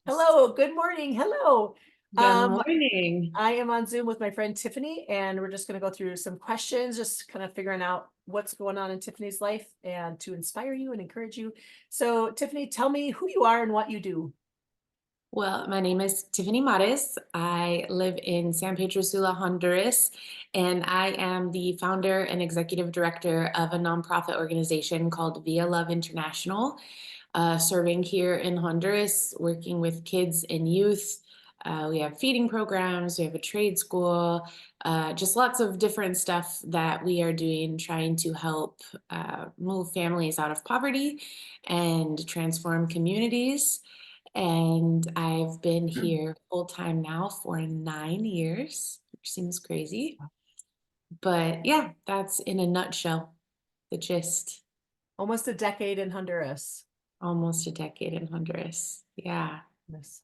Hello, good morning. Hello. Good Um, morning. I am on Zoom with my friend Tiffany, and we're just going to go through some questions, just kind of figuring out what's going on in Tiffany's life and to inspire you and encourage you. So, Tiffany, tell me who you are and what you do. Well, my name is Tiffany Mares. I live in San Pedro Sula, Honduras, and I am the founder and executive director of a nonprofit organization called Via Love International, serving here in Honduras, working with kids and youth. We have feeding programs, we have a trade school, just lots of different stuff that we are doing, trying to help move families out of poverty and transform communities. And I've been here full time now for 9 years, which seems crazy. But yeah, that's in a nutshell the gist. Almost a decade in Honduras. Almost a decade in Honduras. Yeah. Yes.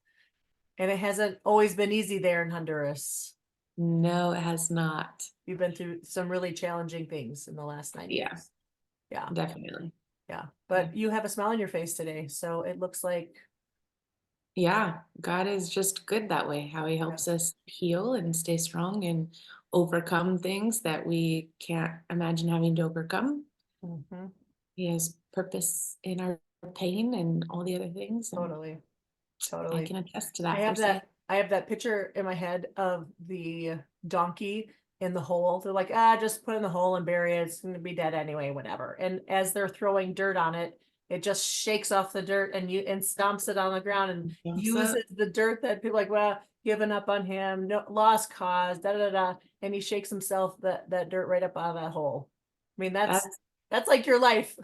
And it hasn't always been easy there in Honduras. No, it has not. You've been through some really challenging things in the last nine Yeah, years. Yeah, definitely. yeah. Yeah. But you have a smile on your face today, so it looks like, Yeah, God is just good that way, how he yeah. helps us heal and stay strong and overcome things that we can't imagine having to overcome. Mhm. He has purpose in our pain and all the other things, and Totally, I totally. can attest to I that have firsthand. that picture in my head of the donkey in the hole. They're like, just put it in the hole and bury it. It's gonna be dead anyway, whatever. And as they're throwing dirt on it, it just shakes off the dirt and stomps it on the ground and Thumbs up. uses the dirt that people are like, well, given up on him, no lost cause, da da da. And he shakes himself that dirt right up out of that hole. I mean, That's that's like your life.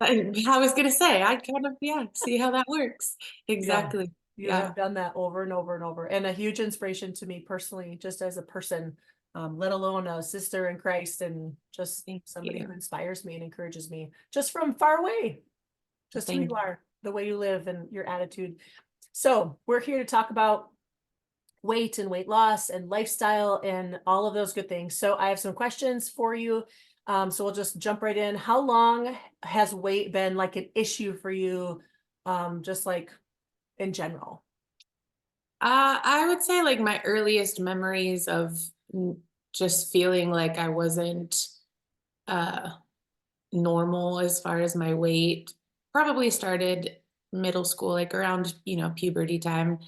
I was gonna say, I kind of, yeah, see how that works. Yeah. Exactly. You Yeah. have done that over and over and over, and a huge inspiration to me personally, just as a person, let alone a sister in Christ, and just Thank somebody who you. inspires me and encourages me just from far away, just who Thank you you. are, the way you live, and your attitude. So, we're here to talk about weight and weight loss and lifestyle and all of those good things. So, I have some questions for you. So, we'll just jump right in. How long has weight been like an issue for you, just like in general? I would say like my earliest memories of just feeling like I wasn't uh normal as far as my weight probably started middle school, like around, puberty time.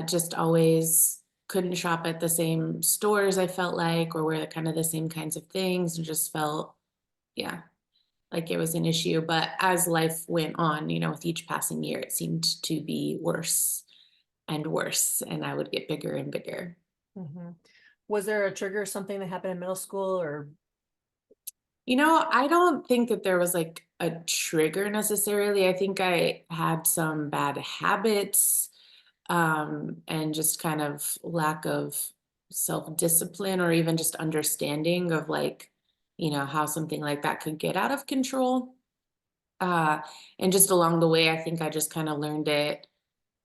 Just always couldn't shop at the same stores, I felt like, or wear kind of the same kinds of things, and just felt, yeah, like it was an issue. But as life went on, with each passing year, it seemed to be worse and worse, and I would get bigger and bigger. Mhm. Was there a trigger, something that happened in middle school or I don't think that there was like a trigger necessarily. I think I had some bad habits, and just kind of lack of self-discipline or even just understanding of like, how something like that could get out of control. Uh, and just along the way, I think I just kind of learned it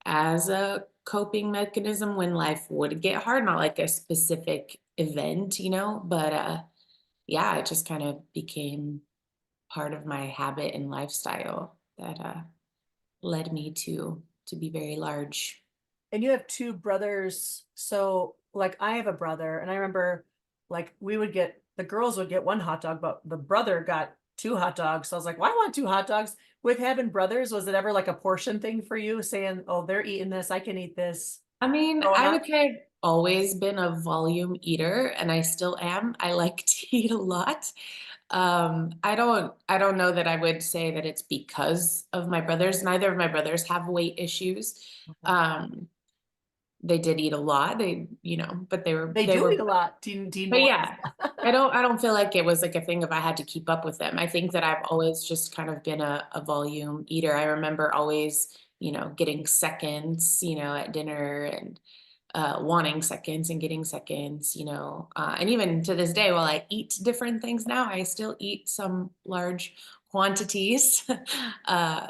as a coping mechanism when life would get hard, not like a specific event, but yeah, it just kind of became part of my habit and lifestyle that led me to be very large. and you have two brothers, so like I have a brother and I remember like we would get the girls would get one hot dog, but the brother got two hot dogs. So I was like, well, I want two hot dogs. With having brothers, was it ever like a portion thing for you saying, oh, they're eating this, I can eat this I mean, growing I up? would say I've always been a volume eater and I still am. I like to eat a lot. I don't know that I would say that it's because of my brothers. Neither of my brothers have weight issues. Okay. Um, they did eat a lot. But they were They they do eat were a lot. Do you but know yeah, I don't feel like it was like a thing if I had to keep up with them. I think that I've always just kind of been a volume eater. I remember always, getting seconds, at dinner and wanting seconds and getting seconds, and even to this day, while I eat different things now, I still eat some large quantities. uh,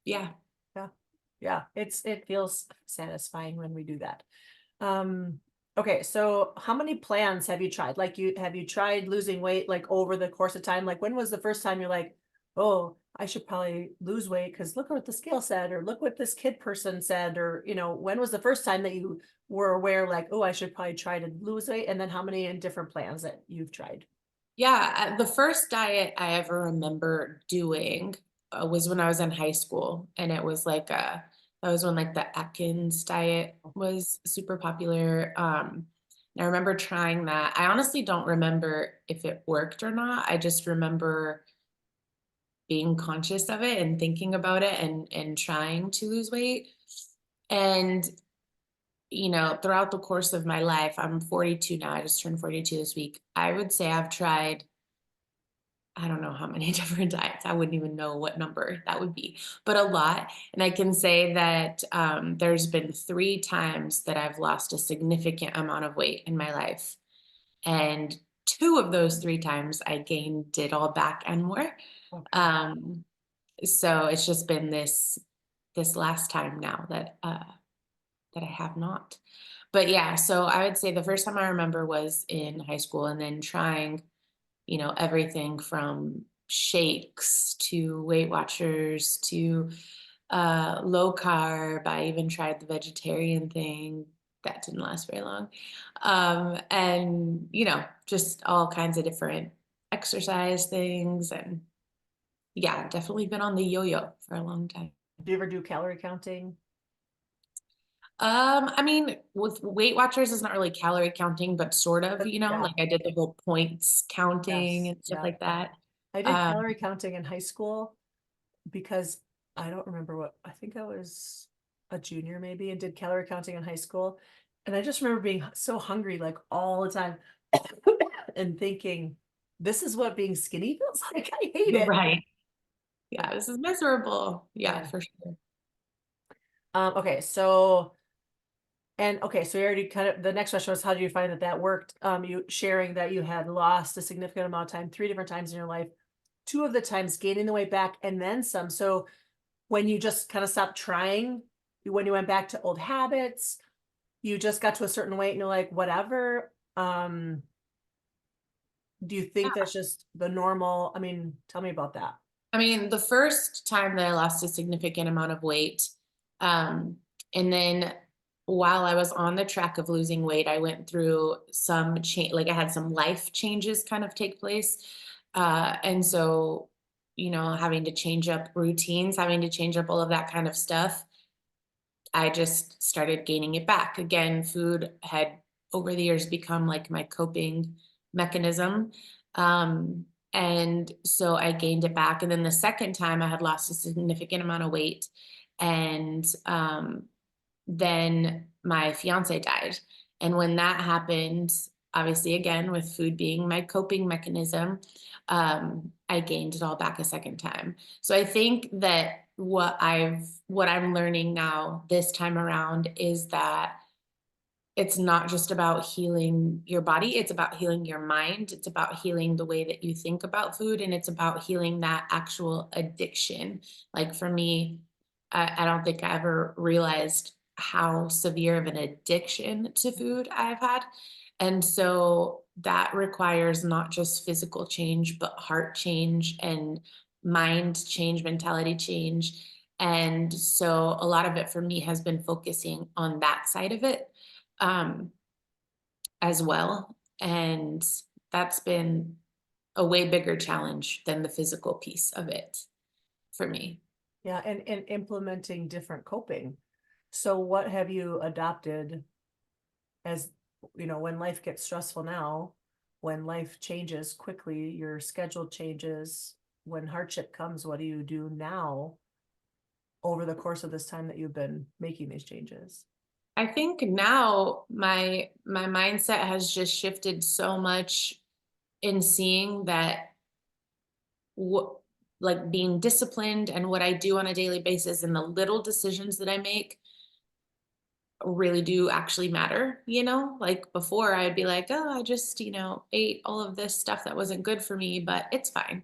yeah. Yeah. Yeah, it feels satisfying when we do that. Um, okay, so how many plans have you tried? Like have you tried losing weight like over the course of time? Like when was the first time you're like, oh, I should probably lose weight because look what the scale said, or look what this kid person said, or, when was the first time that you were aware, like, oh, I should probably try to lose weight? And then how many in different plans that you've tried? Yeah, the first diet I ever remember doing was when I was in high school, and it was like that was when like the Atkins diet was super popular. And I remember trying that. I honestly don't remember if it worked or not. I just remember being conscious of it and thinking about it and trying to lose weight. And throughout the course of my life, I'm 42 now. I just turned 42 this week. I would say I've tried I don't know how many different diets. I wouldn't even know what number that would be, but a lot. And I can say that there's been 3 times that I've lost a significant amount of weight in my life. And 2 of those 3 times I gained it all back and more. Okay. Um, so it's just been this last time now that I have not. But yeah, so I would say the first time I remember was in high school, and then trying everything from shakes to Weight Watchers to low carb. I even tried the vegetarian thing. That didn't last very long. And, just all kinds of different exercise things. And yeah, definitely been on the yo-yo for a long time. Do you ever do calorie counting? I mean, with Weight Watchers, it's not really calorie counting, but sort of, Yeah. like I did the whole points counting Yes. and stuff Yeah. like that. I did Um, calorie counting in high school because I don't remember I think I was a junior maybe and did calorie counting in high school. And I just remember being so hungry like all the time and thinking, this is what being skinny feels like. I hate it. right. Yeah, this is miserable. Yeah, Yeah. for sure. Okay. So you already kind of, the next question was, how do you find that worked? You sharing that you had lost a significant amount of time, 3 different times in your life, 2 of the times gaining the weight back and then some. So when you just kind of stopped trying, when you went back to old habits, you just got to a certain weight and you're like, whatever. Do you think that's just the normal? I mean, tell me about that. I mean, the first time that I lost a significant amount of weight, um, and then while I was on the track of losing weight, I went through some change, like I had some life changes kind of take place. And so, having to change up routines, having to change up all of that kind of stuff, I just started gaining it back. Again, food had over the years become like my coping mechanism. And so I gained it back. And then the second time I had lost a significant amount of weight. And then my fiance died. And when that happened, obviously, again, with food being my coping mechanism, I gained it all back a second time. So I think that what I'm learning now this time around is that it's not just about healing your body, it's about healing your mind, it's about healing the way that you think about food, and it's about healing that actual addiction. Like for me, I don't think I ever realized how severe of an addiction to food I've had. And so that requires not just physical change, but heart change and mind change, mentality change. And so a lot of it for me has been focusing on that side of it um, as well. And that's been a way bigger challenge than the physical piece of it for me. Yeah. And implementing different coping. So what have you adopted as, when life gets stressful now, when life changes quickly, your schedule changes, when hardship comes, what do you do now over the course of this time that you've been making these changes? I think now my mindset has just shifted so much in seeing that what like being disciplined and what I do on a daily basis and the little decisions that I make really do actually matter, like before I'd be like, oh, I just, ate all of this stuff that wasn't good for me, but it's fine.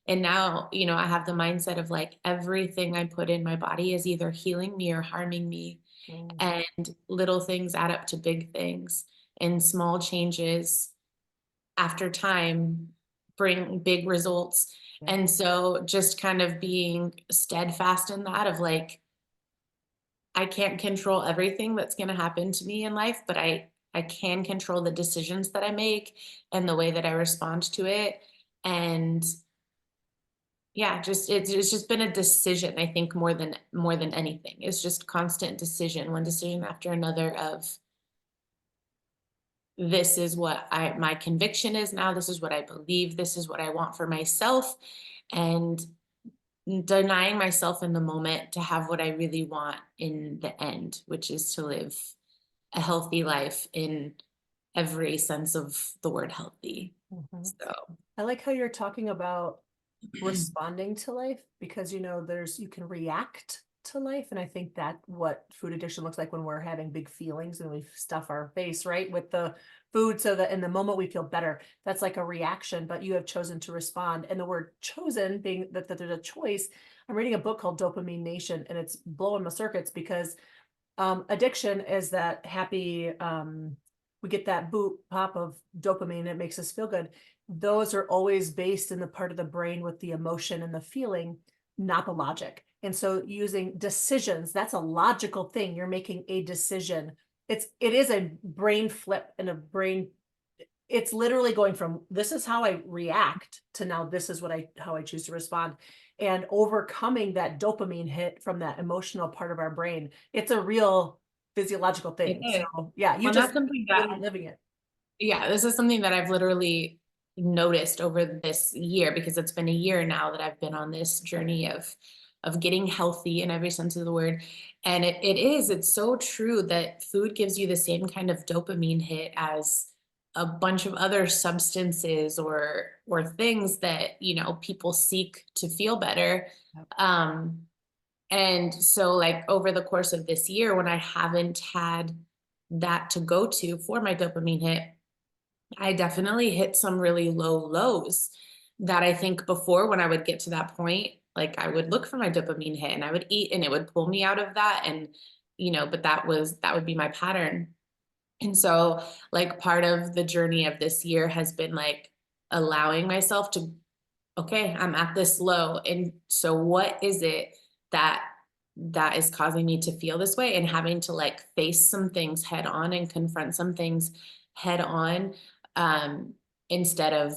And now, I have the mindset of like everything I put in my body is either healing me or harming me. Mm. And little things add up to big things, and small changes after time bring big results. Yeah. And so just kind of being steadfast in that of like, I can't control everything that's going to happen to me in life, but I can control the decisions that I make and the way that I respond to it. And yeah, just it's just been a decision, I think, more than anything. It's just constant decision, one decision after another of this is what my conviction is now, this is what I believe, this is what I want for myself, and denying myself in the moment to have what I really want in the end, which is to live a healthy life in every sense of the word healthy. Mhm. So I like how you're talking about responding to life, because you can react to life, and I think that what food addiction looks like when we're having big feelings and we stuff our face right with the food, so that in the moment we feel better. That's like a reaction, but you have chosen to respond. And the word chosen being that there's a choice. I'm reading a book called Dopamine Nation, and it's blowing my circuits because addiction is that happy, we get that boot pop of dopamine. It makes us feel good. Those are always based in the part of the brain with the emotion and the feeling, not the logic. And so using decisions, that's a logical thing. You're making a decision. It is a brain flip and a brain, it's literally going from this is how I react to now this is how I choose to respond, and overcoming that dopamine hit from that emotional part of our brain. It's a real physiological it thing. is. So yeah, you Well, just that's something that literally living it. yeah, this is something that I've literally noticed over this year because it's been a year now that I've been on this journey of getting healthy in every sense of the word. And it's so true that food gives you the same kind of dopamine hit as a bunch of other substances or things that, people seek to feel better. Yep. And so like over the course of this year, when I haven't had that to go to for my dopamine hit, I definitely hit some really low lows that I think before when I would get to that point, like I would look for my dopamine hit and I would eat and it would pull me out of that. And, but that would be my pattern. And so like part of the journey of this year has been like allowing myself to, okay, I'm at this low. And so what is it that is causing me to feel this way, and having to like face some things head on and confront some things head on, um, instead of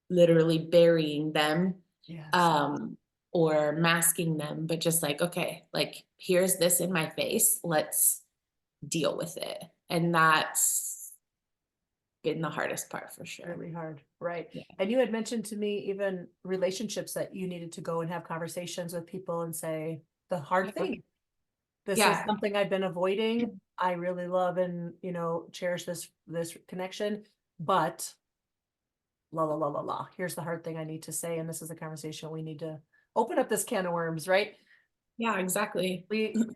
literally burying them, Yes. um, or masking them, but just like, okay, like here's this in my face, let's deal with it. And that's been the hardest part for sure. Really hard. Right. Yeah. And you had mentioned to me even relationships that you needed to go and have conversations with people and say the hard thing. This is Yeah. something I've been avoiding. I really love and, cherish this connection, but la la la la la. Here's the hard thing I need to say, and this is a conversation we need to open up this can of worms, right? Yeah, exactly.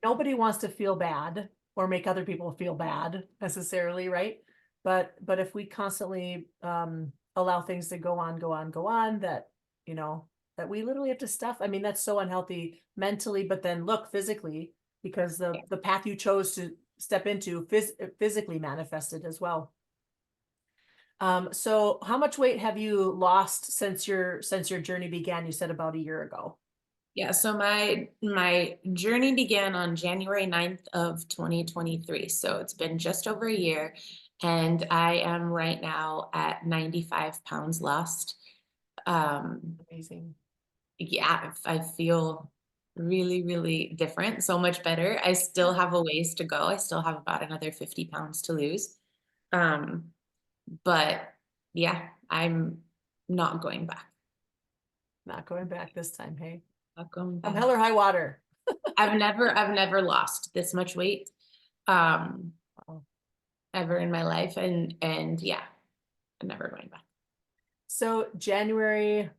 Nobody wants to feel bad or make other people feel bad necessarily, right? But if we constantly allow things to go on, go on, go on, that that we literally have to stuff. I mean, that's so unhealthy mentally, but then look physically, because the path you chose to step into physically manifested as well. So how much weight have you lost since your journey began? You said about a year ago. Yeah, so my journey began on January 9th of 2023. So it's been just over a year, and I am right now at 95 pounds lost. Amazing. Yeah, I feel really, really different, so much better. I still have a ways to go. I still have about another 50 pounds to lose. Um, but yeah, I'm not going back. Not going back this time, hey? Not going Come back. hell or high water. I've never lost this much weight, um, Wow. ever in my life. And yeah, I'm never going back. So January,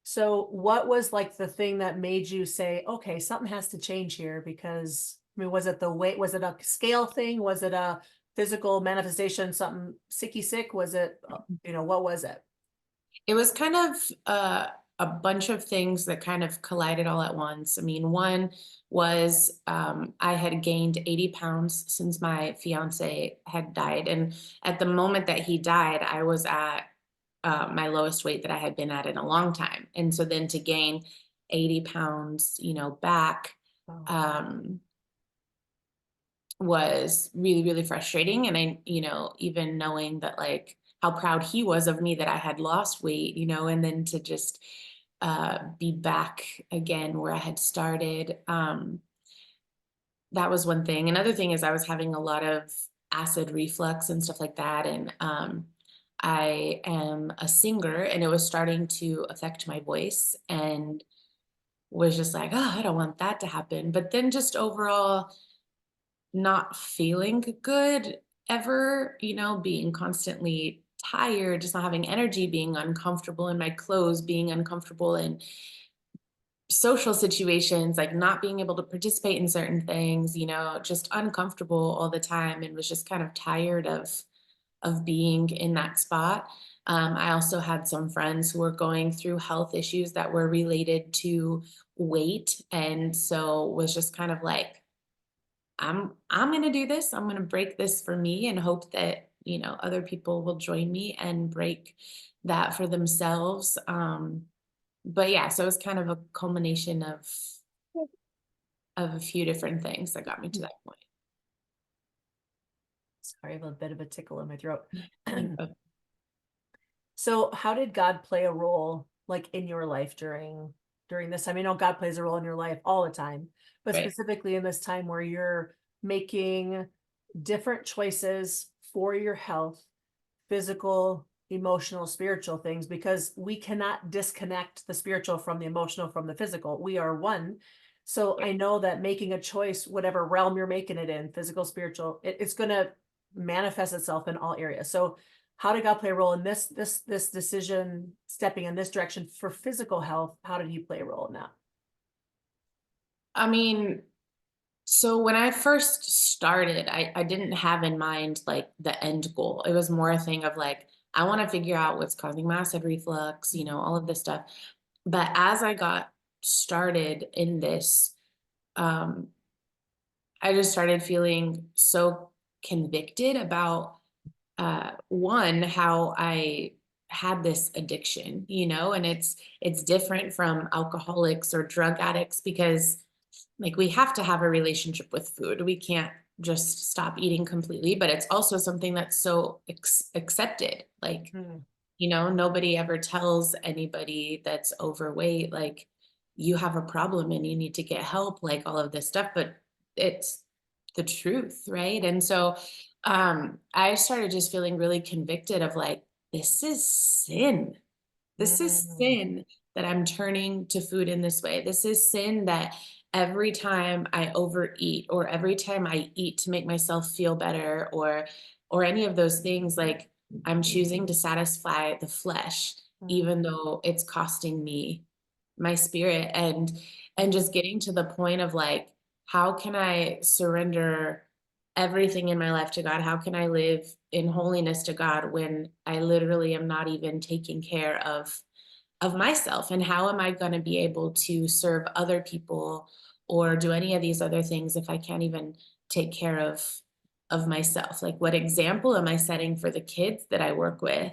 so what was like the thing that made you say, okay, something has to change here? Because I mean, was it the weight? Was it a scale thing? Was it a physical manifestation, something sicky sick? Was it, what was it? It was kind of a bunch of things that kind of collided all at once. I mean, one was I had gained 80 pounds since my fiance had died. And at the moment that he died, I was at my lowest weight that I had been at in a long time. And so then to gain 80 pounds, back, Wow. um, was really, really frustrating. And even knowing that, like, how proud he was of me that I had lost weight, and then to just be back again where I had started. That was one thing. Another thing is I was having a lot of acid reflux and stuff like that. And I am a singer, and it was starting to affect my voice, and was just like, oh, I don't want that to happen. But then just overall not feeling good ever, being constantly tired, just not having energy, being uncomfortable in my clothes, being uncomfortable in social situations, like not being able to participate in certain things, just uncomfortable all the time, and was just kind of tired of being in that spot. I also had some friends who were going through health issues that were related to weight, and so was just kind of like, I'm going to do this. I'm going to break this for me and hope that, other people will join me and break that for themselves. But yeah, so it was kind of a culmination of a few different things that got me to that point. Sorry, I have a bit of a tickle in my throat. Uh, So how did God play a role like in your life during this time? I know God plays a role in your life all the time, but Right. specifically in this time where you're making different choices for your health, physical, emotional, spiritual things, because we cannot disconnect the spiritual from the emotional from the physical. We are one. So I know that making a choice, whatever realm you're making it in, physical, spiritual, it's going to manifest itself in all areas. So how did God play a role in this decision, stepping in this direction for physical health? How did he play a role in that? I mean, so when I first started, I didn't have in mind like the end goal. It was more a thing of like, I want to figure out what's causing my acid reflux, all of this stuff. But as I got started in this, um, I just started feeling so convicted about one, how I had this addiction, and it's different from alcoholics or drug addicts, because like we have to have a relationship with food. We can't just stop eating completely, but it's also something that's so accepted. Like, Mm, nobody ever tells anybody that's overweight, like, you have a problem and you need to get help, like all of this stuff, but it's the truth, right? And so I started just feeling really convicted of like, this is sin. This is mm, sin that I'm turning to food in this way. This is sin that every time I overeat, or every time I eat to make myself feel better, or any of those things, like I'm choosing to satisfy the flesh, mm, even though it's costing me my spirit. And just getting to the point of like, how can I surrender everything in my life to God? How can I live in holiness to God when I literally am not even taking care of myself? And how am I going to be able to serve other people or do any of these other things if I can't even take care of myself? Like, what example am I setting for the kids that I work with?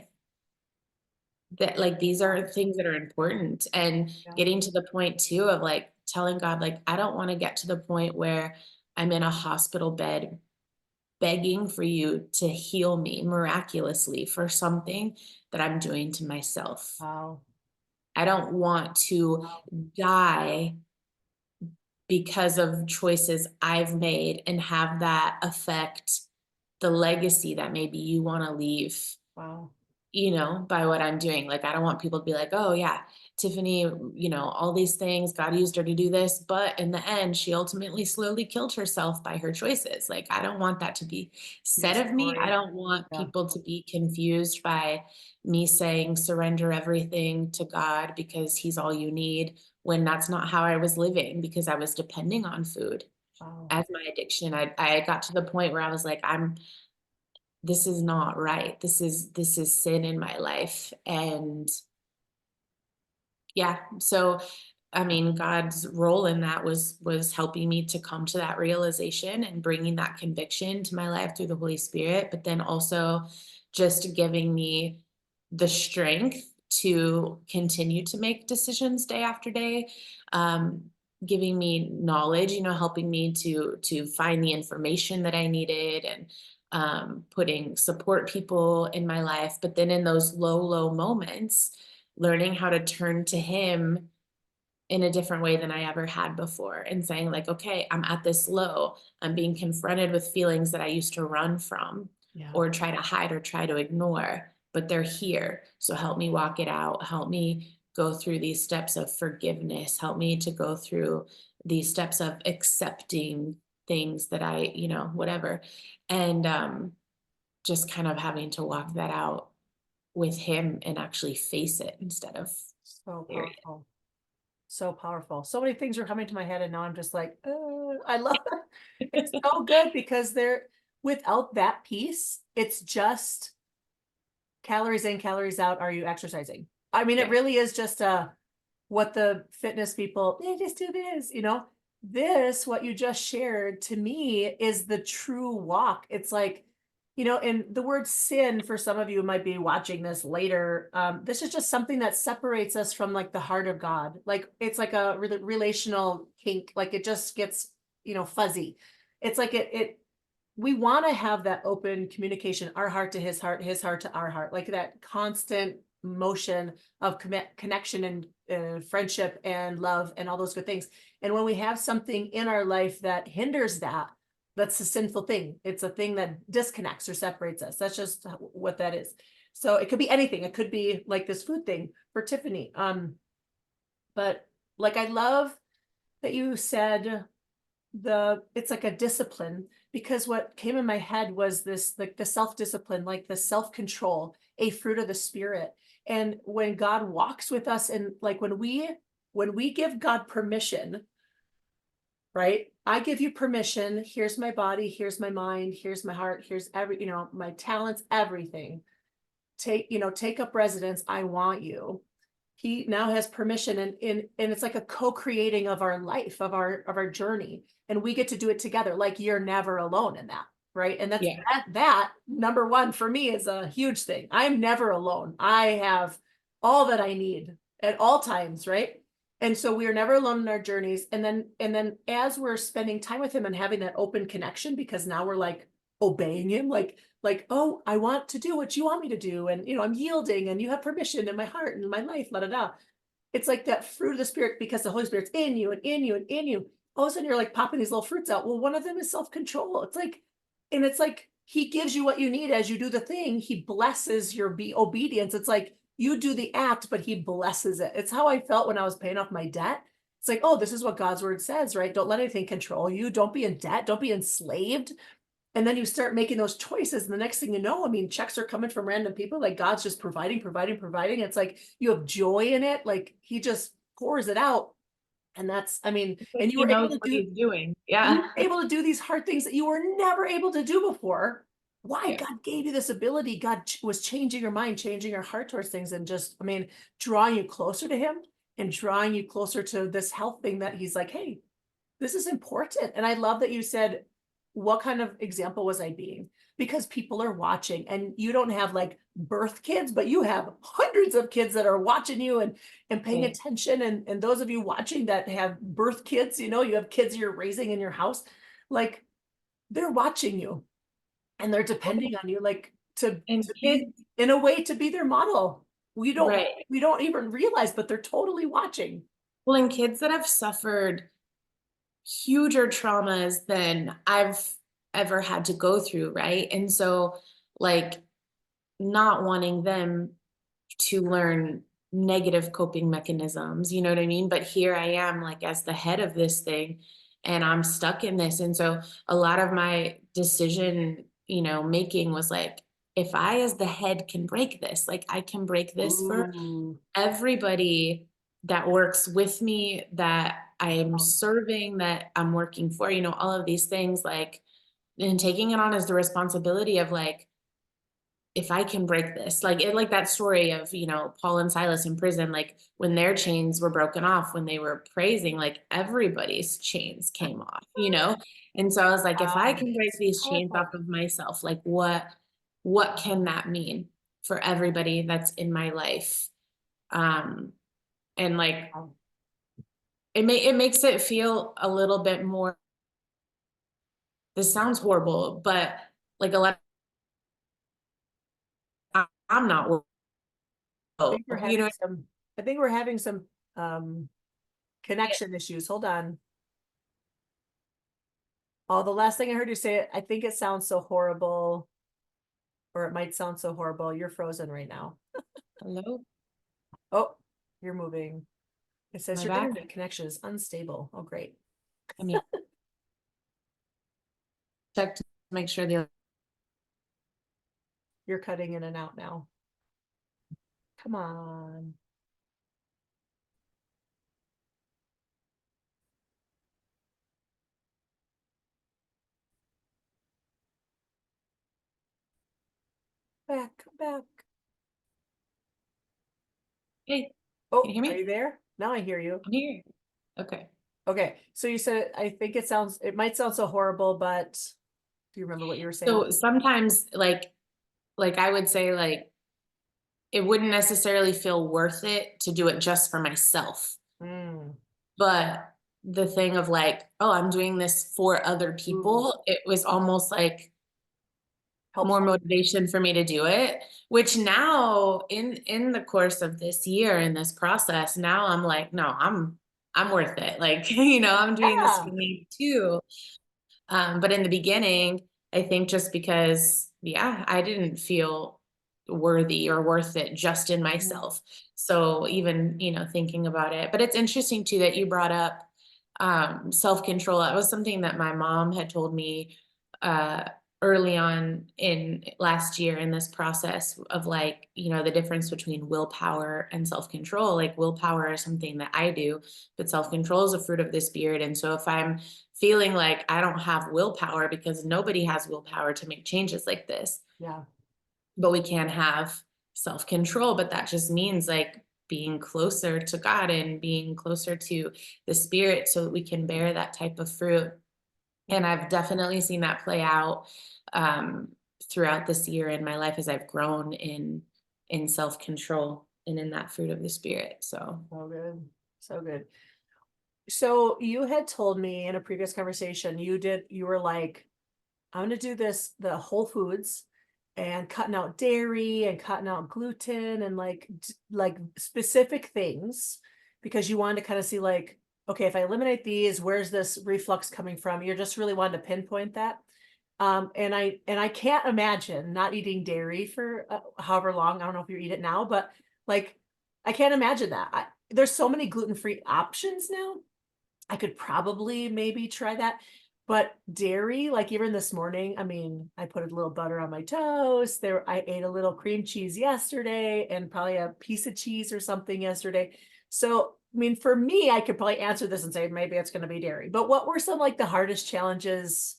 That, like, these are things that are important. And yeah. getting to the point too of like telling God, like, I don't want to get to the point where I'm in a hospital bed begging for you to heal me miraculously for something that I'm doing to myself. Wow. I don't want to Wow. die because of choices I've made and have that affect the legacy that maybe you want to leave, Wow. by what I'm doing. Like, I don't want people to be like, oh, yeah, Tiffany, all these things, God used her to do this. But in the end, she ultimately slowly killed herself by her choices. Like, I don't want that to be Your said of me. I story. don't want Yeah. people to be confused by me saying surrender everything to God because he's all you need, when that's not how I was living, because I was depending on food Wow. as my addiction. I got to the point where I was like, this is not right. This is sin in my life. And yeah, so I mean, God's role in that was helping me to come to that realization and bringing that conviction to my life through the Holy Spirit, but then also just giving me the strength to continue to make decisions day after day, um, giving me knowledge, helping me to find the information that I needed, and putting support people in my life. But then in those low moments, learning how to turn to him in a different way than I ever had before, and saying like, okay, I'm at this low. I'm being confronted with feelings that I used to run from Yeah. or try to hide or try to ignore, but they're here. So help me walk it out. Help me go through these steps of forgiveness. Help me to go through these steps of accepting things that whatever. And just kind of having to walk that out with him and actually face it instead of So fear it. powerful. So powerful. So many things are coming to my head, and now I'm just like, I love it. It's so good because without that piece, it's just calories in, calories out. Are you exercising? I mean, it Yeah. really is just what the fitness people, they just do this, this, what you just shared to me is the true walk. It's like, and the word sin for some of you might be watching this later. This is just something that separates us from like the heart of God. Like it's like a relational kink. Like it just gets, fuzzy. It's like we want to have that open communication, our heart to his heart to our heart, like that constant motion of connection and friendship and love and all those good things. And when we have something in our life that hinders that, that's a sinful thing. It's a thing that disconnects or separates us. That's just what that is. So it could be anything. It could be like this food thing for Tiffany. But like I love that you said it's like a discipline, because what came in my head was this, like the self-discipline, like the self-control, a fruit of the spirit. And when God walks with us, and like when we give God permission, right? I give you permission. Here's my body, here's my mind, here's my heart, here's my talents, everything. Take up residence. I want you. He now has permission, and it's like a co-creating of our life, of our journey, and we get to do it together. Like you're never alone in that, right? And that's Yeah. that number one for me is a huge thing. I'm never alone. I have all that I need at all times, right? And so we are never alone in our journeys. And then as we're spending time with him and having that open connection, because now we're like obeying him, like, oh, I want to do what you want me to do. And, I'm yielding, and you have permission in my heart and my life, la, da, da. It's like that fruit of the spirit, because the Holy Spirit's in you and in you and in you. All of a sudden you're like popping these little fruits out. Well, one of them is self-control. It's like he gives you what you need as you do the thing. He blesses your obedience. It's like you do the act, but he blesses it. It's how I felt when I was paying off my debt. It's like, oh, this is what God's word says, right? Don't let anything control you. Don't be in debt. Don't be enslaved. And then you start making those choices. And the next thing you know, I mean, checks are coming from random people. Like God's just providing. It's like you have joy in it. Like he just pours it out. And that's, I mean, It's like and you he were able knows to what do, he's doing. you Yeah. were able to do these hard things that you were never able to do before. Why? Yeah. God gave you this ability. God was changing your mind, changing your heart towards things, and just, I mean, drawing you closer to him and drawing you closer to this health thing that he's like, hey, this is important. And I love that you said, what kind of example was I being? Because people are watching, and you don't have like birth kids, but you have hundreds of kids that are watching you and paying Right. attention. And those of you watching that have birth kids, you have kids you're raising in your house, like they're watching you and they're depending on you, like And to be, kids, in a way, to be their model. We don't right. we don't even realize, but they're totally watching. Well, and kids that have suffered huger traumas than I've ever had to go through, right? And so, like, not wanting them to learn negative coping mechanisms, you know what I mean? But here I am, like, as the head of this thing, and I'm stuck in this. And so, a lot of my decision, making was like, if I, as the head, can break this, like, I can break this for Ooh. everybody that works with me, that I am serving, that I'm working for, all of these things, like, and taking it on as the responsibility of like, if I can break this, like that story of, Paul and Silas in prison, like when their chains were broken off, when they were praising, like everybody's chains came off. And so I was like, if I Wow, can break it's these chains powerful. off of myself, like what can that mean? for everybody that's in my life. And like, Um, it makes it feel a little bit more, this sounds horrible, but like a lot, I'm not, I think we're you having know, some, I think we're having some connection issues. Hold on. Oh, the last thing I heard you say, I think it sounds so horrible, or it might sound so horrible. You're frozen right now. hello, Oh, you're moving. It am says I your back? internet connection is unstable. Oh, great. Let me check to make sure the, You're cutting in and out now. Come on. Back, come back. hey, can Oh, you hear are me? you there? Now I hear you. I'm here. Okay. Okay, so you said, I think it might sound so horrible, but do you remember what you were saying? So sometimes like I would say like, it wouldn't necessarily feel worth it to do it just for myself. Mm, But the thing of like, oh, I'm doing this for other ooh, people, it was almost like helps. more motivation for me to do it, which now in the course of this year, in this process, now I'm like, no, I'm worth it. Like, I'm doing this Yeah. for me too. But in the beginning, I think just because, yeah, I didn't feel worthy or worth it just in Mm, myself. So even, thinking about it, but it's interesting too that you brought up self-control. That was something that my mom had told me uh, early on in last year in this process of like, the difference between willpower and self-control. Like willpower is something that I do, but self-control is a fruit of the spirit. And so if I'm feeling like I don't have willpower, because nobody has willpower to make changes like this, yeah. but we can have self-control. But that just means like being closer to God and being closer to the spirit so that we can bear that type of fruit. And I've definitely seen that play out um, throughout this year in my life as I've grown in self-control and in that fruit of the spirit. So So good. So good. So you had told me in a previous conversation, you were like, I'm gonna do this, the whole foods and cutting out dairy and cutting out gluten and like specific things because you wanted to kind of see like, okay, if I eliminate these, where's this reflux coming from? You're just really wanted to pinpoint that. And I can't imagine not eating dairy for however long. I don't know if you eat it now, but like, I can't imagine that. There's so many gluten-free options now. I could probably maybe try that. But dairy, like even this morning, I mean, I put a little butter on my toast. I ate a little cream cheese yesterday and probably a piece of cheese or something yesterday. So, I mean, for me, I could probably answer this and say maybe it's going to be dairy. But what were some like the hardest challenges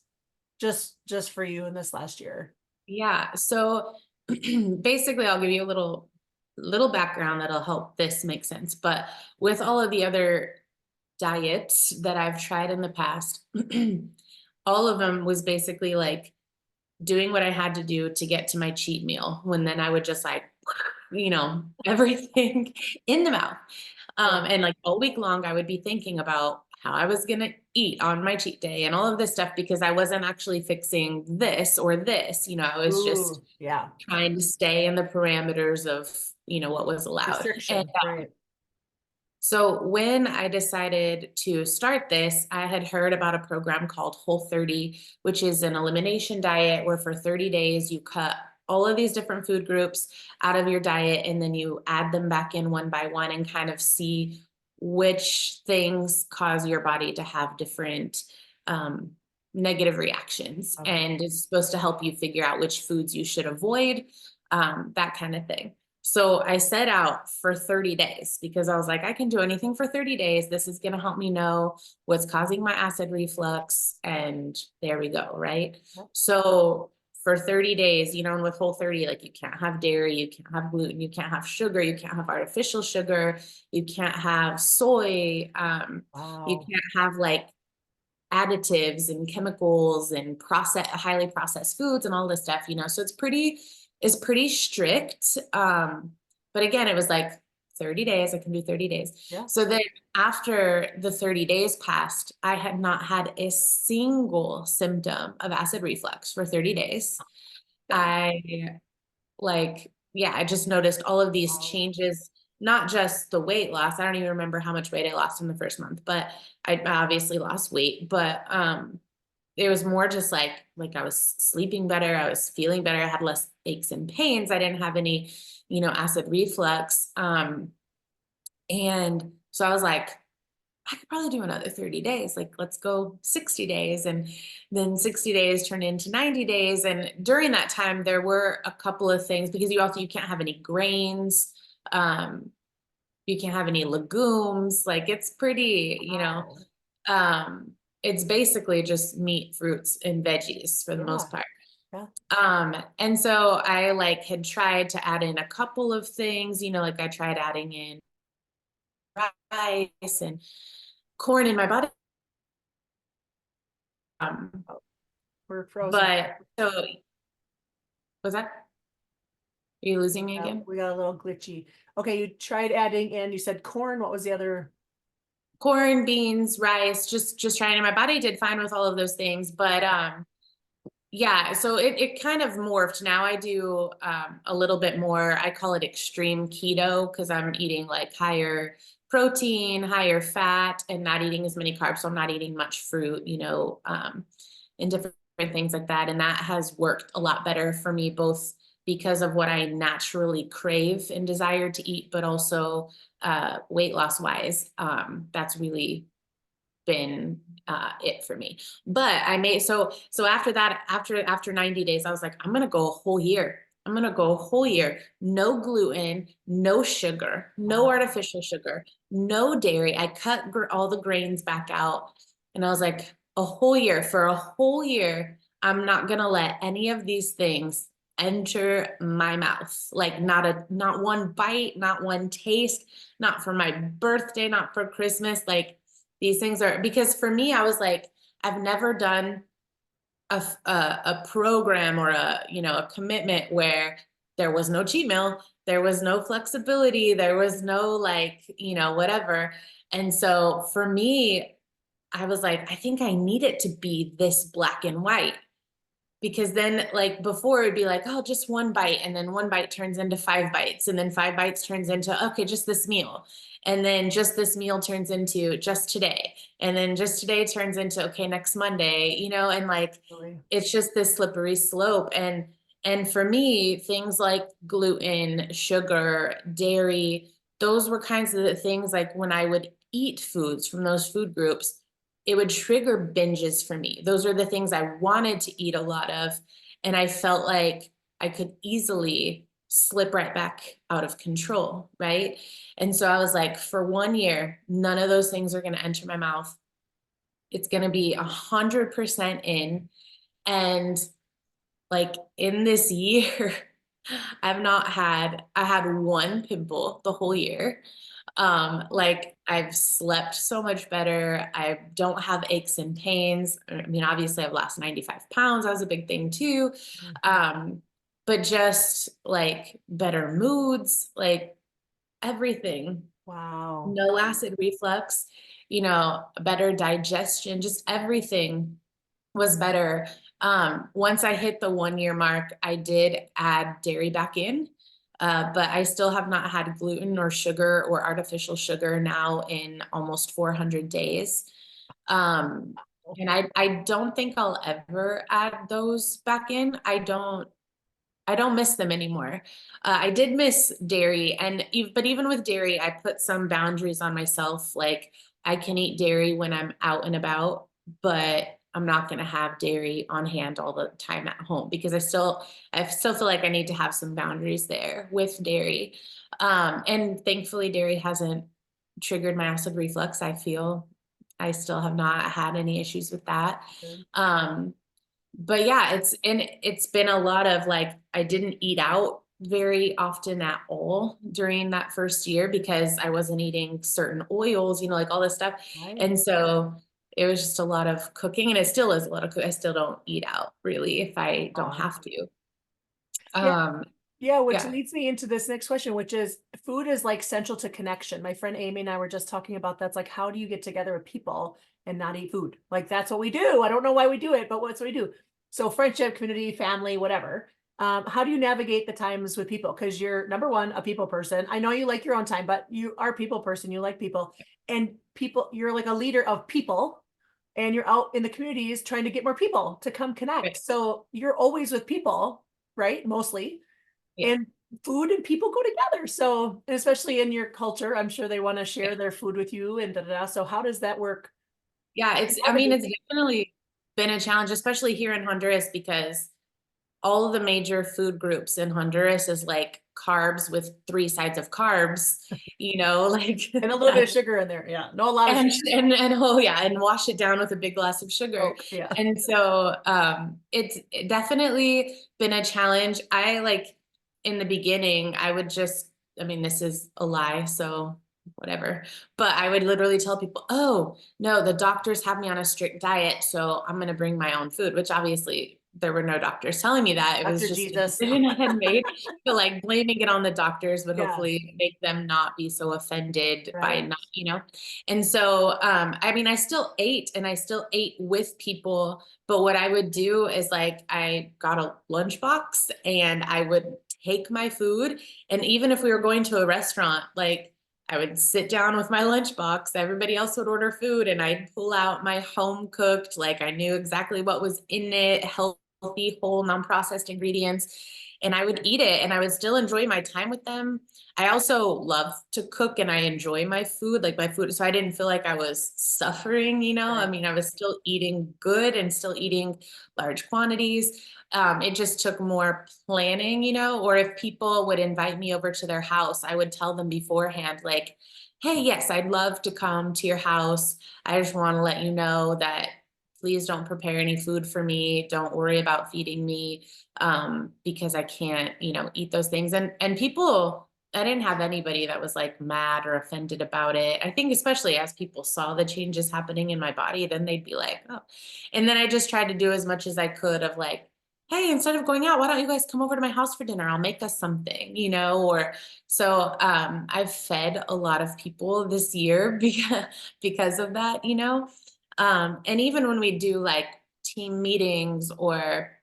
just for you in this last year? yeah, so basically I'll give you a little background that'll help this make sense. But with all of the other diets that I've tried in the past, all of them was basically like doing what I had to do to get to my cheat meal, when then I would just like, everything in the mouth. Yeah. And like all week long, I would be thinking about how I was gonna eat on my cheat day and all of this stuff, because I wasn't actually fixing this or this, I was just Ooh, yeah. trying to stay in the parameters of, what was allowed. And Restriction, right. so when I decided to start this, I had heard about a program called Whole30, which is an elimination diet where for 30 days you cut all of these different food groups out of your diet and then you add them back in one by one and kind of see which things cause your body to have different negative reactions. Okay. And it's supposed to help you figure out which foods you should avoid, that kind of thing. So I set out for 30 days because I was like, I can do anything for 30 days. This is going to help me know what's causing my acid reflux. And there we go. Right. Yep. So for 30 days, and with Whole30, like you can't have dairy, you can't have gluten, you can't have sugar, you can't have artificial sugar, you can't have soy, you Wow. can't have like additives and chemicals and highly processed foods and all this stuff, so it's pretty is pretty strict. But again, it was like 30 days, I can do 30 days. Yeah. So then after the 30 days passed, I had not had a single symptom of acid reflux for 30 days. I yeah, I just noticed all of these Wow. changes, not just the weight loss. I don't even remember how much weight I lost in the first month, but I obviously lost weight, but it was more just like I was sleeping better, I was feeling better, I had less aches and pains, I didn't have any, acid reflux. And so I was like, I could probably do another 30 days. Like, let's go 60 days. And then 60 days turned into 90 days. And during that time, there were a couple of things because you can't have any grains. You can't have any legumes. Like it's pretty, Wow. it's basically just meat, fruits, and veggies for the Yeah. most part. Yeah. And so I had tried to add in a couple of things, like I tried adding in rice and corn in my body. We're frozen. But so was that, are you losing me again? We got a little glitchy. Okay, you tried adding in, you said corn. What was the other? Corn, beans, rice, just trying, and my body did fine with all of those things. But yeah, so it kind of morphed. Now I do a little bit more, I call it extreme keto because I'm eating like higher protein, higher fat, and not eating as many carbs. So I'm not eating much fruit, and different things like that. And that has worked a lot better for me, both because of what I naturally crave and desire to eat, but also weight loss wise. That's really been it for me. But I made so after that, after 90 days, I was like, I'm gonna go a whole year. I'm gonna go a whole year. No gluten, no sugar, no artificial sugar, no dairy. I cut all the grains back out. And I was like, a whole year, for a whole year, I'm not gonna let any of these things enter my mouth. Like not one bite, not one taste, not for my birthday, not for Christmas. Like these things are, because for me, I was like, I've never done a program or a commitment where there was no cheat meal, there was no flexibility, there was no whatever. And so for me, I was like, I think I need it to be this black and white. Because then before it'd be like, oh, just one bite. And then one bite turns into 5 bites. And then 5 bites turns into, okay, just this meal. And then just this meal turns into just today. And then just today turns into, okay, next Monday, and Really? it's just this slippery slope. And for me, things like gluten, sugar, dairy, those were kinds of the things like when I would eat foods from those food groups, it would trigger binges for me. Those are the things I wanted to eat a lot of. And I felt like I could easily slip right back out of control. Right. And so I was like, for 1 year, none of those things are going to enter my mouth. It's going to be 100% in. And in this year, I had one pimple the whole year. I've slept so much better. I don't have aches and pains. I mean, obviously I've lost 95 pounds. That was a big thing too. But just better moods, everything, Wow. no acid reflux, better digestion, just everything was better. Once I hit the 1 year mark, I did add dairy back in. But I still have not had gluten or sugar or artificial sugar now in almost 400 days. And I don't think I'll ever add those back in. I don't miss them anymore. I did miss dairy, but even with dairy, I put some boundaries on myself. Like I can eat dairy when I'm out and about, but I'm not going to have dairy on hand all the time at home because I still feel like I need to have some boundaries there with dairy. And thankfully, dairy hasn't triggered my acid reflux. I feel I still have not had any issues with that. Good. But yeah, it's been a lot of I didn't eat out very often at all during that first year because I wasn't eating certain oils, all this stuff. Right. And so it was just a lot of cooking, and it still is a lot of cooking. I still don't eat out really if I don't have to. Um, Yeah, which yeah, leads me into this next question, which is food is like central to connection. My friend Amy and I were just talking about that's like, how do you get together with people and not eat food? Like, that's what we do. I don't know why we do it, but what's what we do. So friendship, community, family, whatever. How do you navigate the times with people? Because you're number one, a people person. I know you like your own time, but you are a people person. You like people and people, you're like a leader of people and you're out in the communities trying to get more people to come connect. right. So you're always with people, right? Mostly Yeah. and food and people go together. So, and especially in your culture, I'm sure they want to Yeah. share their food with you and da, da, da. So how does that work? Yeah, I mean, Navigate it's definitely been a challenge, especially here in Honduras, because all of the major food groups in Honduras is like carbs with three sides of carbs, like and a little bit of sugar in there. Yeah. No, a lot of sugar. and oh yeah, and wash it down with a big glass of sugar. Coke. Yeah. And so it's definitely been a challenge. I like in the beginning, I would just, I mean, this is a lie, so whatever. But I would literally tell people, oh, no, the doctors have me on a strict diet, so I'm gonna bring my own food, which obviously there were no doctors telling me that. It was Dr. just a Jesus. decision I had made. But like blaming it on the doctors would Yeah. hopefully make them not be so offended by Right. not. And so, I mean, I still ate and I still ate with people, but what I would do is like, I got a lunchbox and I would take my food. And even if we were going to a restaurant, like I would sit down with my lunchbox, everybody else would order food and I'd pull out my home cooked, like I knew exactly what was in it, healthy, whole, non-processed ingredients. And I would eat it and I would still enjoy my time with them. I also love to cook and I enjoy my food, like my food. So I didn't feel like I was suffering. I Right. mean, I was still eating good and still eating large quantities. It just took more planning, or if people would invite me over to their house, I would tell them beforehand, like, hey, yes, I'd love to come to your house. I just want to let you know that please don't prepare any food for me. Don't worry about feeding me because I can't, eat those things. And people, I didn't have anybody that was like mad or offended about it. I think especially as people saw the changes happening in my body, then they'd be like, oh. And then I just tried to do as much as I could of like, hey, instead of going out, why don't you guys come over to my house for dinner? I'll make us something, or so I've fed a lot of people this year because of that. And even when we do like team meetings or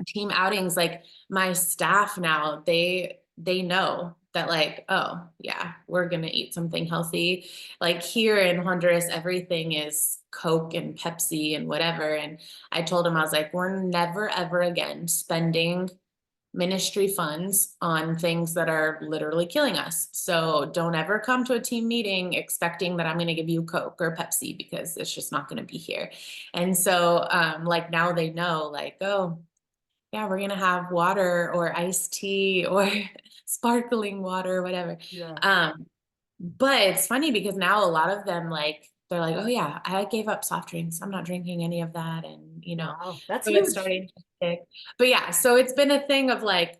team outings, like my staff now, they know that like, oh yeah, we're gonna eat something healthy. Like here in Honduras, everything is Coke and Pepsi and whatever. And I told him, I was like, we're never ever again spending ministry funds on things that are literally killing us. So don't ever come to a team meeting expecting that I'm going to give you Coke or Pepsi because it's just not going to be here. And so like now they know like, oh, yeah, we're gonna have water or iced tea or sparkling water or whatever. Yeah. But it's funny because now a lot of them like they're like, oh yeah, I gave up soft drinks. I'm not drinking any of that. And Wow. That's so it's huge. starting to stick. But yeah, so it's been a thing of like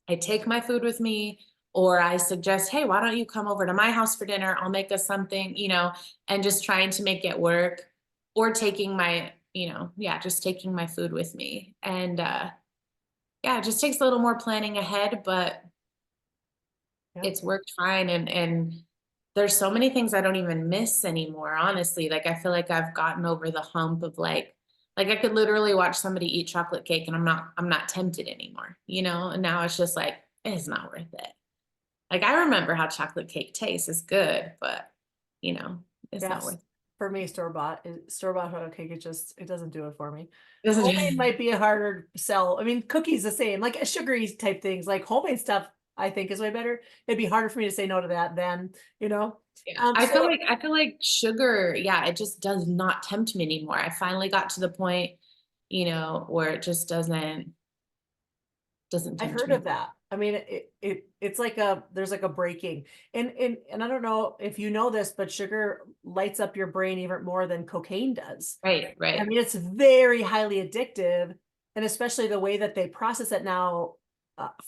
I take my food with me or I suggest, hey, why don't you come over to my house for dinner? I'll make us something, and just trying to make it work or taking my, just taking my food with me. And yeah, it just takes a little more planning ahead, but Yeah. it's worked fine. And there's so many things I don't even miss anymore, honestly. Like I feel like I've gotten over the hump of like I could literally watch somebody eat chocolate cake and I'm not tempted anymore. And now it's just like, it's not worth it. Like I remember how chocolate cake tastes. It's good, but you know, it's not Yes. worth For me, store-bought chocolate cake, it doesn't do it for me. it. Homemade Doesn't might be a harder sell. I mean, cookies the same, like sugary type things, like homemade stuff, I think is way better. It'd be harder for me to say no to that than. Yeah, I feel like sugar, yeah, it just does not tempt me anymore. I finally got to the point, where it just doesn't I've tempt heard me. of that. I mean, it's like there's like a breaking. And I don't know if you know this, but sugar lights up your brain even more than cocaine does. Right, I right. mean, it's very highly addictive, and especially the way that they process it now,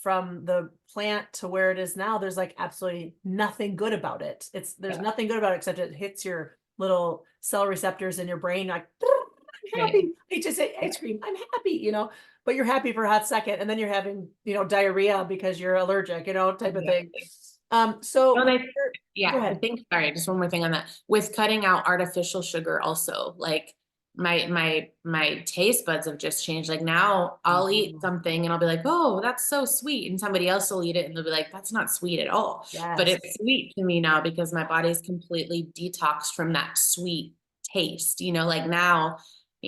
from the plant to where it is now, there's like absolutely nothing good about it. There's Yeah, nothing good about it except it hits your little cell receptors in your brain, like I'm happy. I just ate ice cream. I'm happy, but you're happy for a hot second and then you're having, diarrhea because you're allergic, type of thing. Exactly. So No, with they, go yeah, I ahead. think, sorry, just one more thing on that. With cutting out artificial sugar also, like my taste buds have just changed. Like now I'll eat Mhm. something and I'll be like, oh, that's so sweet. And somebody else will eat it and they'll be like, that's not sweet at all. But Yes. it's sweet to me now because my body's completely detoxed from that sweet taste. Like now,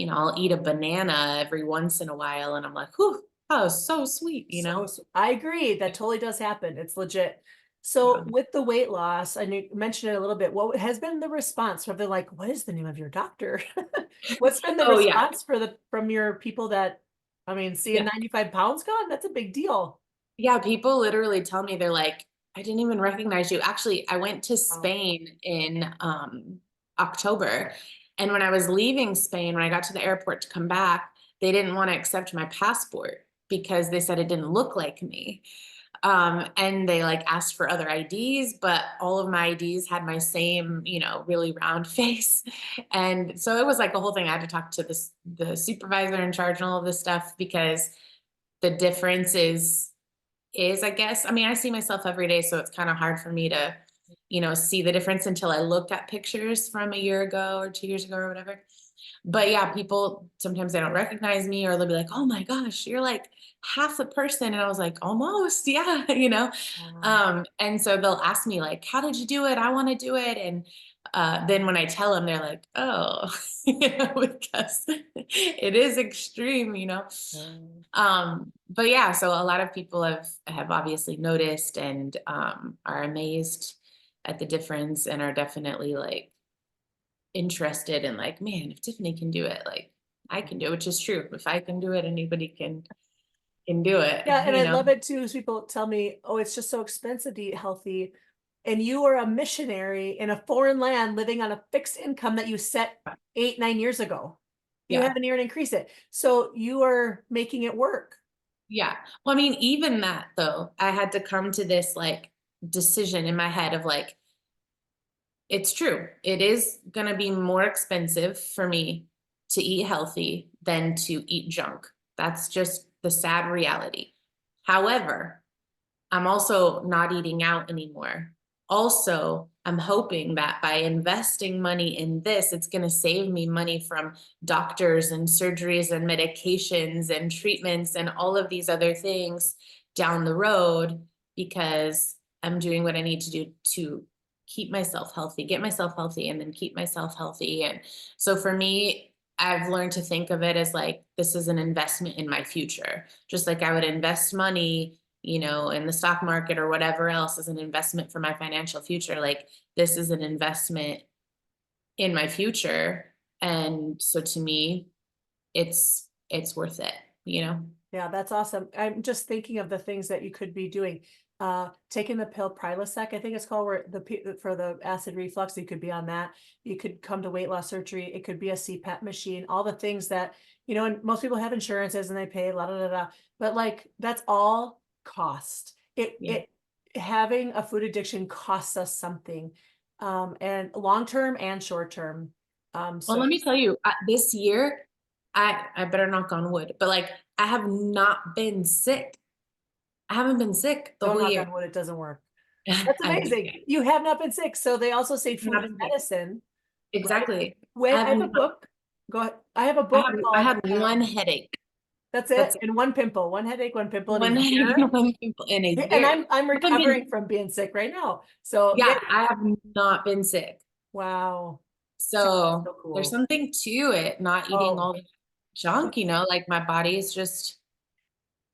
I'll eat a banana every once in a while and I'm like, whew, that was so sweet. I agree. That totally does happen. It's legit. So Yeah. with the weight loss, and you mentioned it a little bit, what has been the response? Have they like, what is the name of your doctor? What's been the Oh yeah. response from your people that, I mean, seeing Yeah. 95 pounds gone? That's a big deal. Yeah, people literally tell me, they're like, I didn't even recognize you. Actually, I went to Wow. Spain in October. And when I was leaving Spain, when I got to the airport to come back, they didn't want to accept my passport because they said it didn't look like me. And they like asked for other IDs, but all of my IDs had my same, really round face. And so it was like a whole thing. I had to talk to the supervisor in charge and all of this stuff because the difference is, I guess, I mean, I see myself every day, so it's kind of hard for me to, see the difference until I look at pictures from a year ago or 2 years ago or whatever. But yeah, people sometimes they don't recognize me or they'll be like, oh my gosh, you're like half the person. And I was like, almost, yeah. Wow. And so they'll ask me like, how did you do it? I want to do it. And then when I tell them, they're like, oh, because it is extreme. But yeah, so a lot of people have obviously noticed and are amazed at the difference and are definitely like interested in like, man, if Tiffany can do it, like I can do it, which is true. If I can do it, anybody can do it, Yeah, and you I know? love it too, as people tell me, oh, it's just so expensive to eat healthy. And you are a missionary in a foreign land living on a fixed income that you set 8, 9 years ago. You Yeah. haven't even increased it. So you are making it work. Yeah. Well, I mean, even that though, I had to come to this like decision in my head of like, it's true. It is going to be more expensive for me to eat healthy than to eat junk. That's just the sad reality. However, I'm also not eating out anymore. Also, I'm hoping that by investing money in this, it's going to save me money from doctors and surgeries and medications and treatments and all of these other things down the road because I'm doing what I need to do to keep myself healthy, get myself healthy, and then keep myself healthy. And so for me, I've learned to think of it as like, this is an investment in my future. Just like I would invest money in the stock market or whatever else as an investment for my financial future. Like this is an investment in my future. And so to me, it's worth it. Yeah, that's awesome. I'm just thinking of the things that you could be doing. Taking the pill Prilosec, I think it's called, where for the acid reflux, you could be on that. You could come to weight loss surgery. It could be a CPAP machine, all the things that, and most people have insurances and they pay la da da da. But like that's all cost. Yeah. It having a food addiction costs us something. And long term and short term. Well, So let me tell you, this year, I better knock on wood, but like I have not been sick. I haven't been sick the don't whole knock year. on wood, it doesn't work. That's I've been amazing. sick. You have not been sick. So they also say I've food not is been sick. medicine, right? Exactly. When I I have have a not, book, go ahead. I have a I book have I called had one headache. That's it, That's it. and one pimple, one headache, one pimple in a One headache year. and one pimple in a And year. I'm I haven't been recovering from being sick right now. So yeah, Yeah, I have not been sick. wow. See, that's So so there's cool. something to it, not eating Oh, all the junk, like my body is just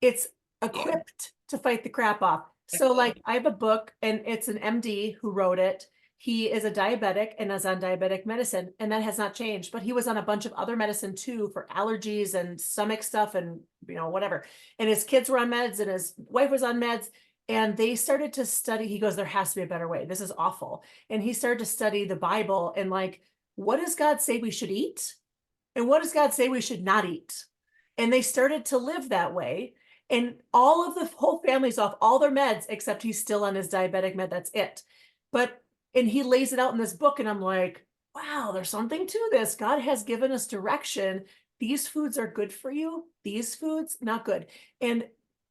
it's there. equipped to fight the crap off. So like I have a book and it's an MD who wrote it. He is a diabetic and is on diabetic medicine, and that has not changed, but he was on a bunch of other medicine too for allergies and stomach stuff and whatever. And his kids were on meds and his wife was on meds, and they started to study. He goes, there has to be a better way. This is awful. And he started to study the Bible and like, what does God say we should eat? And what does God say we should not eat? And they started to live that way. And all of the whole family's off all their meds, except he's still on his diabetic med. That's it. But, and he lays it out in this book. And I'm like, wow, there's something to this. God has given us direction. These foods are good for you. These foods, not good. And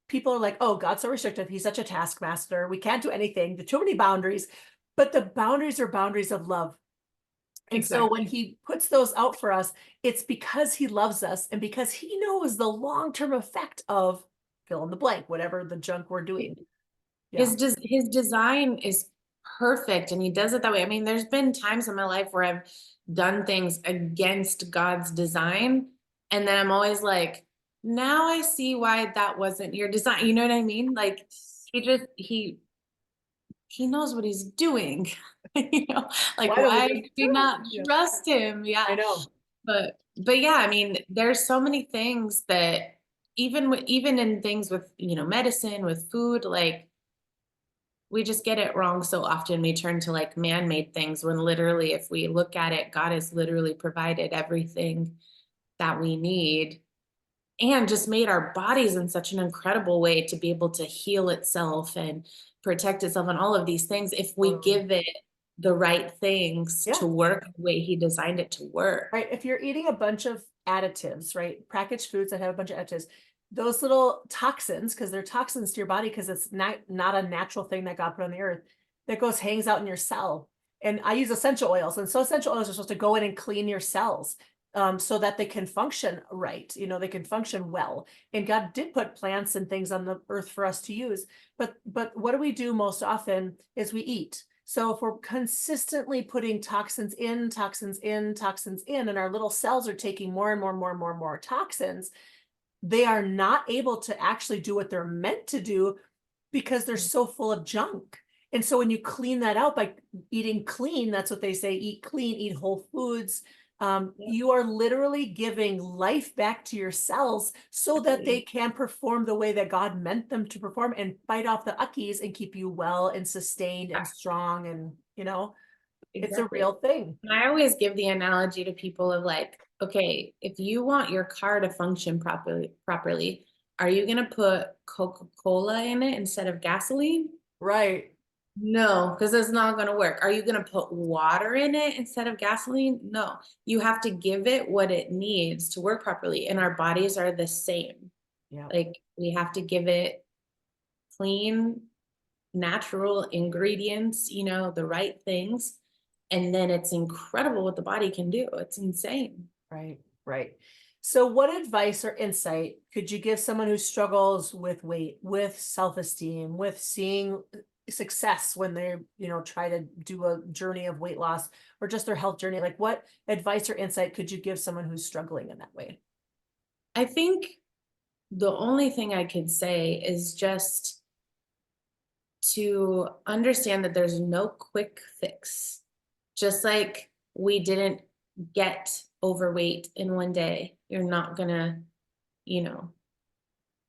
people are like, oh, God's so restrictive. He's such a taskmaster. We can't do anything. There are too many boundaries. But the boundaries are boundaries of love. And so when Exactly. he puts those out for us, it's because he loves us and because he knows the long-term effect of fill in the blank, whatever the junk we're doing. Yeah. His design is perfect and he does it that way. I mean, there's been times in my life where I've done things against God's design, and then I'm always like, now I see why that wasn't your design. You know what I mean? Like he knows what he's doing. You know, like Why don't we why just do we do it? not Yeah. trust him? I Yeah. know. But yeah, I mean, there's so many things that even in things with, medicine, with food, like we just get it wrong so often. We turn to like man-made things when literally, if we look at it, God has literally provided everything that we need and just made our bodies in such an incredible way to be able to heal itself and protect itself and all of these things if we Totally. give it the right things Yeah. to work the way he designed it to work. Right. If you're eating a bunch of additives, right? Packaged foods that have a bunch of additives, those little toxins, because they're toxins to your body, because it's not a natural thing that God put on the earth, that goes hangs out in your cell. And I use essential oils, and so essential oils are supposed to go in and clean your cells, so that they can function right. They can function well. And God did put plants and things on the earth for us to use. But what do we do most often is we eat. So if we're consistently putting toxins in, toxins in, toxins in, and our little cells are taking more and more and more and more and more toxins, they are not able to actually do what they're meant to do because they're so full of junk. And so when you clean that out by eating clean, that's what they say, eat clean, eat whole foods. Yeah, You are literally giving life back to your cells so that they absolutely. can perform the way that God meant them to perform and fight off the uckies and keep you well and sustained and strong. And, it's a Exactly. real thing. And I always give the analogy to people of like, okay, if you want your car to function properly, are you gonna put Coca-Cola in it instead of gasoline? Right. No, because it's not gonna work. Are you gonna put water in it instead of gasoline? No. You have to give it what it needs to work properly, and our bodies are the same. Yeah. Like we have to give it clean, natural ingredients, the right things. And then it's incredible what the body can do. It's insane. Right. Right. So what advice or insight could you give someone who struggles with weight, with self-esteem, with seeing success when they, try to do a journey of weight loss or just their health journey? Like what advice or insight could you give someone who's struggling in that way? I think the only thing I could say is just to understand that there's no quick fix. Just like we didn't get overweight in one day, you're not gonna, you know,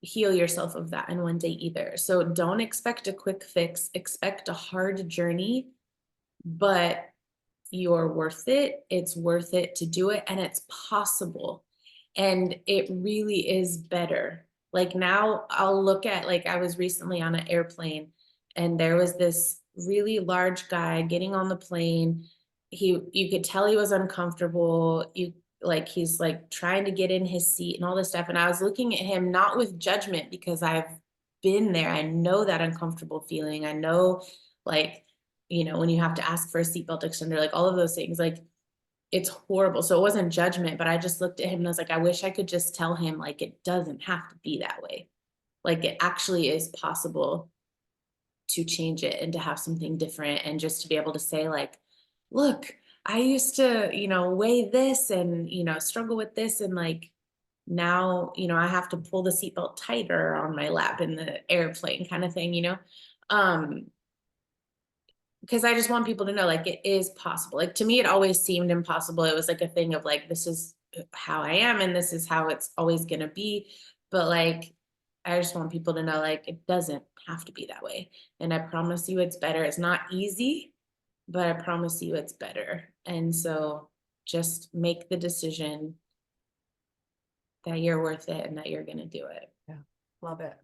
heal yourself of that in one day either. So don't expect a quick fix, expect a hard journey, but you're worth it. It's worth it to do it, and it's possible. And it really is better. Like now I'll look at, like, I was recently on an airplane and there was this really large guy getting on the plane. You could tell he was uncomfortable. He's like trying to get in his seat and all this stuff. And I was looking at him not with judgment because I've been there. I know that uncomfortable feeling. I know, like, when you have to ask for a seatbelt extender, like all of those things, like it's horrible. So it wasn't judgment, but I just looked at him and I was like, I wish I could just tell him, like, it doesn't have to be that way. Like it actually is possible to change it and to have something different, and just to be able to say, like, look, I used to, weigh this and, struggle with this. And like, now, I have to pull the seatbelt tighter on my lap in the airplane kind of thing. Um, because I just want people to know, like, it is possible. Like, to me, it always seemed impossible. It was like a thing of like, this is how I am and this is how it's always going to be. But like, I just want people to know, like, it doesn't have to be that way. And I promise you it's better. It's not easy, but I promise you it's better. And so just make the decision that you're worth it and that you're going to do it. Yeah. Love it.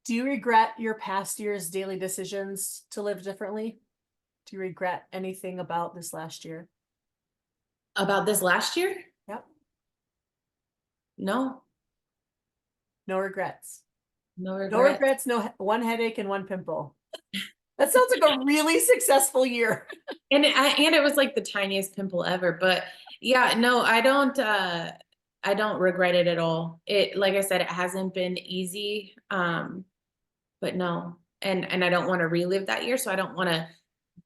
Do you regret your past year's daily decisions to live differently? Do you regret anything about this last year? About this last year? Yep. No, No regrets. no No regrets. regrets, one headache and one pimple. That sounds like a really successful year. And it was like the tiniest pimple ever, but yeah, no, I don't regret it at all. It, like I said, it hasn't been easy. But no, and I don't want to relive that year, so I don't want to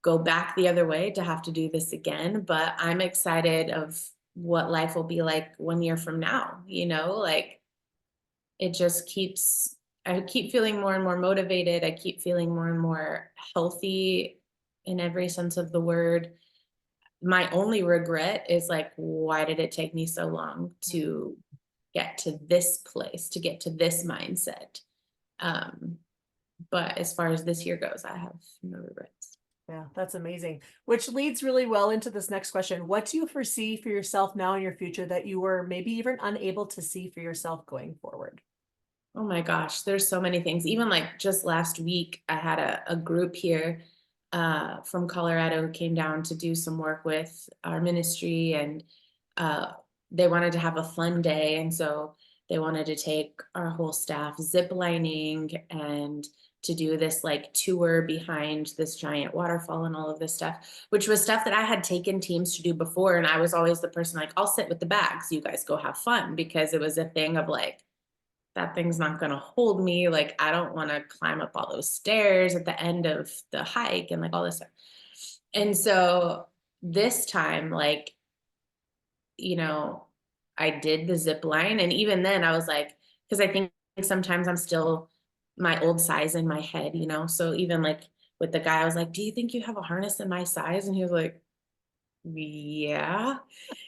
go back the other way to have to do this again, but I'm excited of what life will be like 1 year from now, like it just keeps, I keep feeling more and more motivated. I keep feeling more and more healthy in every sense of the word. My only regret is like, why did it take me so long to get to this place, to get to this mindset? Um, but as far as this year goes, I have no regrets. Yeah, that's amazing. Which leads really well into this next question. What do you foresee for yourself now in your future that you were maybe even unable to see for yourself going forward? Oh my gosh, there's so many things. Even like just last week, I had a group here from Colorado who came down to do some work with our ministry, and uh, they wanted to have a fun day. And so they wanted to take our whole staff zip lining and to do this like tour behind this giant waterfall and all of this stuff, which was stuff that I had taken teams to do before. And I was always the person like, I'll sit with the bags, you guys go have fun, because it was a thing of like, that thing's not going to hold me. Like, I don't want to climb up all those stairs at the end of the hike and like all this stuff. And so this time, like, I did the zip line. And even then I was like, because I think sometimes I'm still my old size in my head, So even like with the guy, I was like, do you think you have a harness in my size? And he was like, yeah,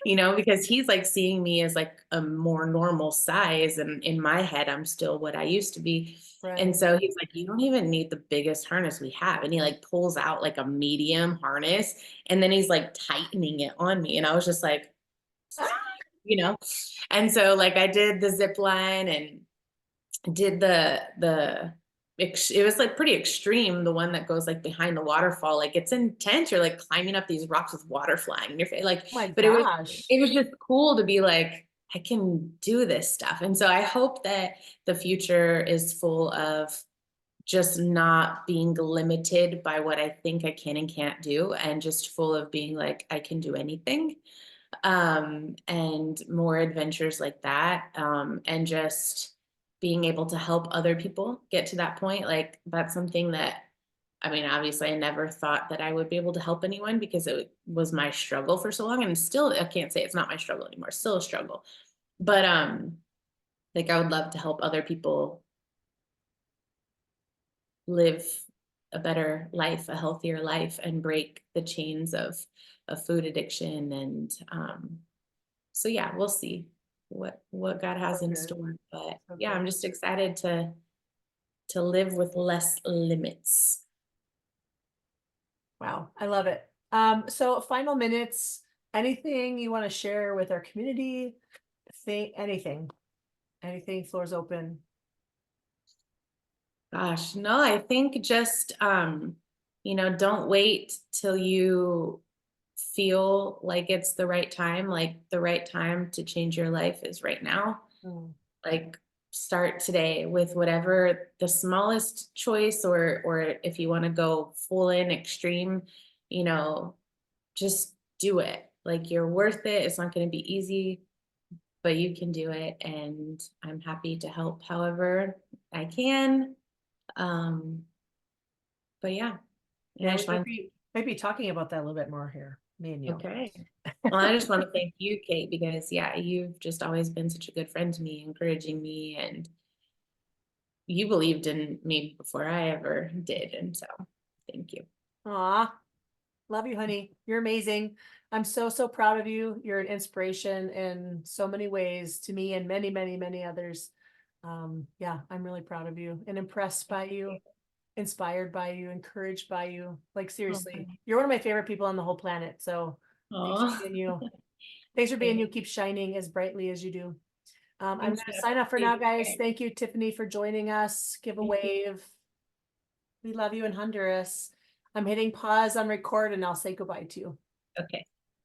because he's like seeing me as like a more normal size, and in my head I'm still what I used to be. And Right. so he's like, you don't even need the biggest harness we have, and he like pulls out like a medium harness, and then he's like tightening it on me, and I was just like, you know and so like I did the zip line and did it was like pretty extreme, the one that goes like behind the waterfall. Like it's intense, you're like climbing up these rocks with water flying in your face, like, Oh my but it was gosh. it was just cool to be like, I can do this stuff. And so I hope that the future is full of just not being limited by what I think I can and can't do, and just full of being like, I can do anything, and more adventures like that, and just being able to help other people get to that point. Like that's something that, I mean, obviously I never thought that I would be able to help anyone, because it was my struggle for so long, and still I can't say it's not my struggle anymore, it's still a struggle. But like I would love to help other people live a better life, a healthier life, and break the chains of food addiction. And so yeah, we'll see what God has So in good. store. But So yeah, good. I'm just excited to live with less limits. Wow, I love it. So final minutes, anything you want to share with our community? Think anything, floor's open. Gosh, no, I think just don't wait till you feel like it's the right time. Like the right time to change your life is right now. Mm, Like start today with whatever the smallest choice, or if you want to go full in extreme, you know, just do it. Like you're worth it. It's not going to be easy, but you can do it. And I'm happy to help however I can. Um, but yeah, and Yeah, I we just want might be talking about that a little bit more here, me and to, you. okay. Well, I just want to thank you, Kate, because yeah, you've just always been such a good friend to me, encouraging me, and you believed in me before I ever did. And so thank you. Aw, love you, honey. You're amazing. I'm so, so proud of you. You're an inspiration in so many ways to me and many, many, many others. Yeah, I'm really proud of you and impressed by you, inspired by you, encouraged by you. Like seriously, you're one of my favorite people on the whole planet. So thanks for Oh, being you. Thanks for being thank you. Keep shining as brightly as you do. I'm thank going to you. sign off for now, guys. Okay. Thank you, Tiffany, for joining us. Give a Thank you. wave. We love you in Honduras. I'm hitting pause on record and I'll say goodbye to you. Okay.